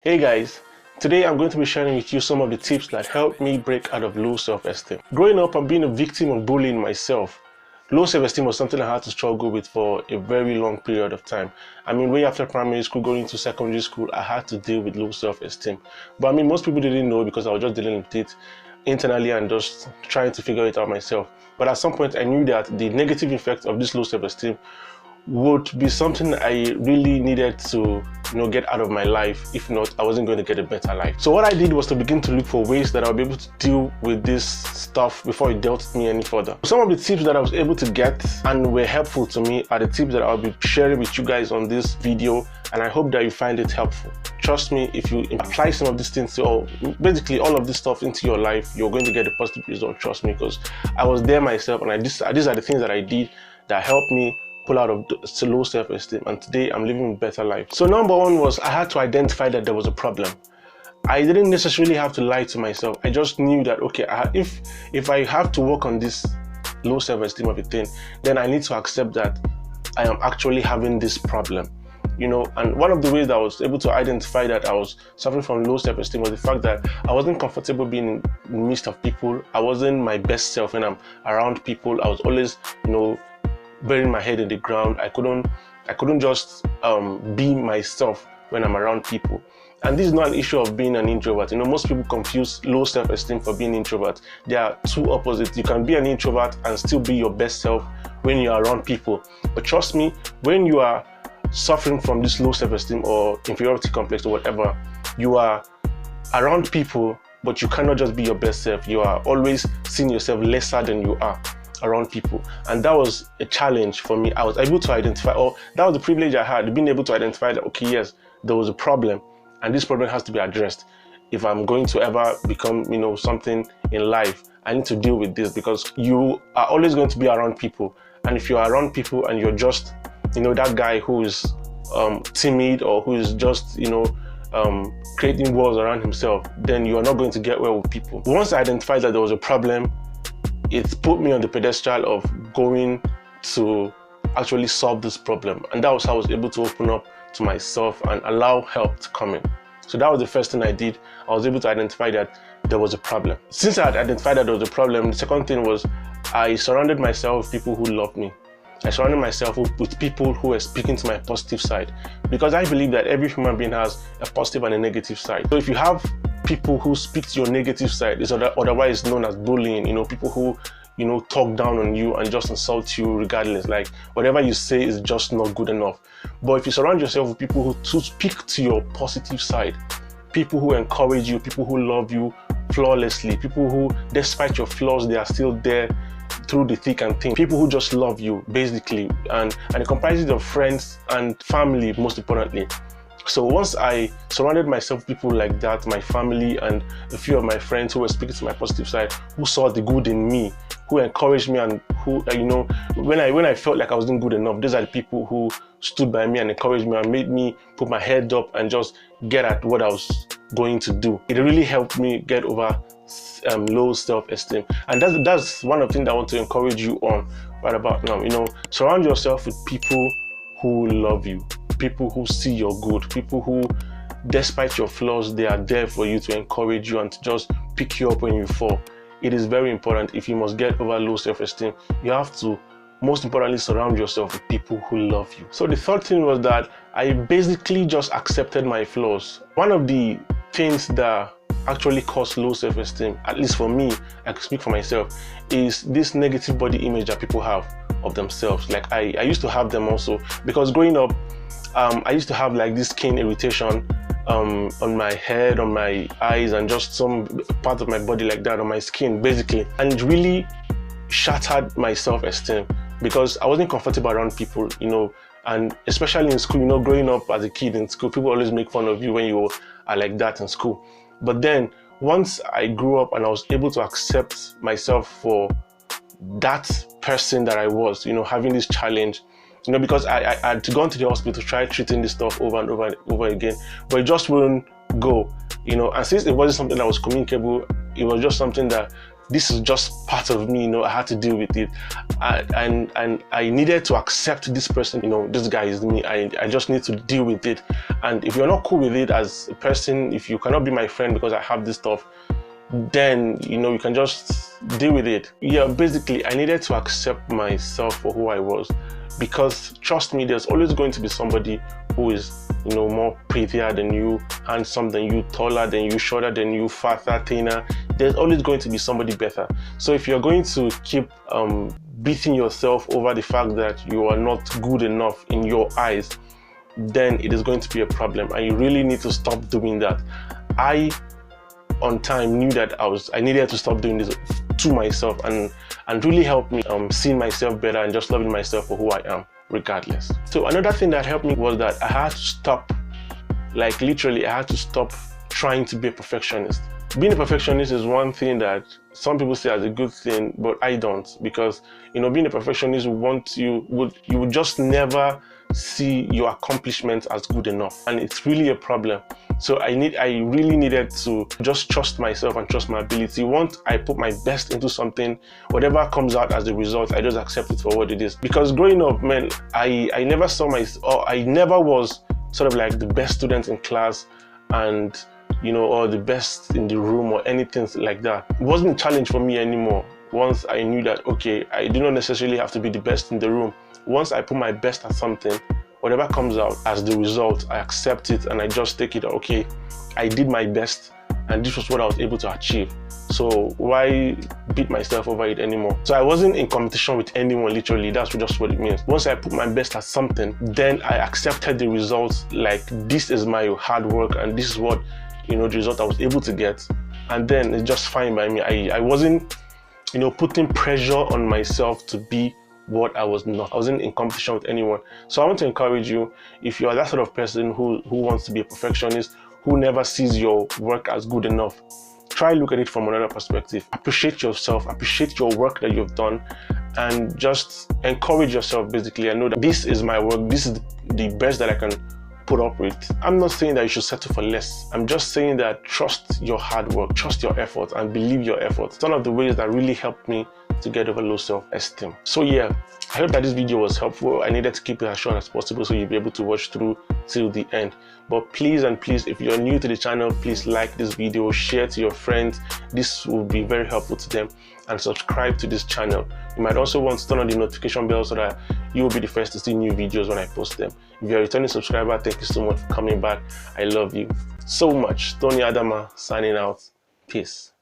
Hey guys, today I'm going to be sharing with you some of the tips that helped me break out of low self-esteem. Growing up and being a victim of bullying myself, low self-esteem was something I had to struggle with for a very long period of time. Way after primary school, going into secondary school, I had to deal with low self-esteem. But most people didn't know because I was just dealing with it internally and just trying to figure it out myself. But at some point, I knew that the negative effect of this low self-esteem would be something I really needed to get out of my life. If not, I wasn't going to get a better life. So what I did was to begin to look for ways that I'll be able to deal with this stuff before it dealt me any further. Some of the tips that I was able to get and were helpful to me are the tips that I'll be sharing with you guys on this video, and I hope that you find it helpful. Trust me, if you apply some of these things to basically all of this stuff into your life, you're going to get a positive result. Trust me, because I was there myself, and these are the things that I did that helped me pull out of low self-esteem, and today I'm living a better life. So number one was I had to identify that there was a problem. I didn't necessarily have to lie to myself. I just knew that, okay, if I have to work on this low self-esteem of a thing, then I need to accept that I am actually having this problem. And one of the ways that I was able to identify that I was suffering from low self-esteem was the fact that I wasn't comfortable being in the midst of people. I wasn't my best self when I'm around people. I was always, burying my head in the ground. I couldn't just be myself when I'm around people. And this is not an issue of being an introvert. Most people confuse low self-esteem for being introvert. They are two opposites. You can be an introvert and still be your best self when you're around people. But trust me, when you are suffering from this low self-esteem or inferiority complex or whatever, you are around people, but you cannot just be your best self. You are always seeing yourself lesser than you are around people, and that was a challenge for me. I was able to identify, or that was the privilege I had, being able to identify that, okay, yes, there was a problem, and this problem has to be addressed. If I'm going to ever become, something in life, I need to deal with this, because you are always going to be around people, and if you're around people and you're just, that guy who is timid, or who is just, creating walls around himself, then you are not going to get well with people. Once I identified that there was a problem, it put me on the pedestal of going to actually solve this problem. And that was how I was able to open up to myself and allow help to come in. So that was the first thing I did. I was able to identify that there was a problem. Since I had identified that there was a problem, the second thing was I surrounded myself with people who loved me. I surrounded myself with people who were speaking to my positive side, because I believe that every human being has a positive and a negative side. So if you have people who speak to your negative side, is otherwise known as bullying. People who talk down on you and just insult you regardless, like whatever you say is just not good enough. But if you surround yourself with people who speak to your positive side, people who encourage you, people who love you flawlessly, people who, despite your flaws, they are still there through the thick and thin, people who just love you basically, and it comprises of friends and family, most importantly. So once I surrounded myself with people like that, my family and a few of my friends who were speaking to my positive side, who saw the good in me, who encouraged me, and who, when I felt like I wasn't good enough, those are the people who stood by me and encouraged me and made me put my head up and just get at what I was going to do. It really helped me get over low self-esteem. And that's one of the things that I want to encourage you on right about now. Surround yourself with people who love you, people who see your good, people who, despite your flaws, they are there for you to encourage you and to just pick you up when you fall. It is very important. If you must get over low self-esteem, you have to, most importantly, surround yourself with people who love you. So the third thing was that I basically just accepted my flaws. One of the things that actually cause low self-esteem, at least for me, I can speak for myself, is this negative body image that people have of themselves. Like I used to have them also, because growing up, I used to have like this skin irritation on my head, on my eyes, and just some part of my body like that, on my skin basically. And it really shattered my self-esteem, because I wasn't comfortable around people, and especially in school, growing up as a kid in school, people always make fun of you when you are like that in school. But then once I grew up and I was able to accept myself for that person that I was, having this challenge, because I had gone to the hospital to try treating this stuff over and over and over again, but it just wouldn't go, and since it wasn't something that was communicable, it was just something that this is just part of me, I had to deal with it. And I needed to accept this person, this guy is me. I just need to deal with it. And if you're not cool with it as a person, if you cannot be my friend because I have this stuff, then you can just deal with it. Yeah, basically I needed to accept myself for who I was, because trust me, there's always going to be somebody who is more prettier than you, handsome than you, taller than you, shorter than you, fatter, thinner. There's always going to be somebody better. So if you're going to keep beating yourself over the fact that you are not good enough in your eyes, then it is going to be a problem, and you really need to stop doing that. I on time knew that I needed to stop doing this to myself, and really helped me seeing myself better and just loving myself for who I am regardless. So another thing that helped me was that I had to stop, like literally I had to stop trying to be a perfectionist. Being a perfectionist is one thing that some people say as a good thing, but I don't, because being a perfectionist would just never see your accomplishments as good enough, and it's really a problem. So I really needed to just trust myself and trust my ability. Once I put my best into something, whatever comes out as a result, I just accept it for what it is. Because growing up, man, I never I never was sort of like the best student in class, and or the best in the room or anything like that. It wasn't a challenge for me anymore. Once I knew that, okay, I do not necessarily have to be the best in the room. Once I put my best at something, whatever comes out as the result, I accept it and I just take it. Okay, I did my best and this was what I was able to achieve. So why beat myself over it anymore? So I wasn't in competition with anyone, literally. That's just what it means. Once I put my best at something, then I accepted the results. Like, this is my hard work and this is what, the result I was able to get. And then it's just fine by me. I wasn't, putting pressure on myself to be what I was not. I wasn't in competition with anyone. So I want to encourage you, if you are that sort of person who wants to be a perfectionist, who never sees your work as good enough, try look at it from another perspective. Appreciate yourself, appreciate your work that you've done, and just encourage yourself basically. I know that this is my work, this is the best that I can put up with. I'm not saying that you should settle for less. I'm just saying that trust your hard work, trust your effort, and believe your effort. It's one of the ways that really helped me to get over low self-esteem. So yeah, I hope that this video was helpful. I needed to keep it as short as possible so you'll be able to watch through till the end. But please and please, if you're new to the channel, please like this video, share to your friends. This will be very helpful to them, and subscribe to this channel. You might also want to turn on the notification bell so that you will be the first to see new videos when I post them. If you're a returning subscriber, thank you so much for coming back. I love you so much. Tony Adama signing out. Peace.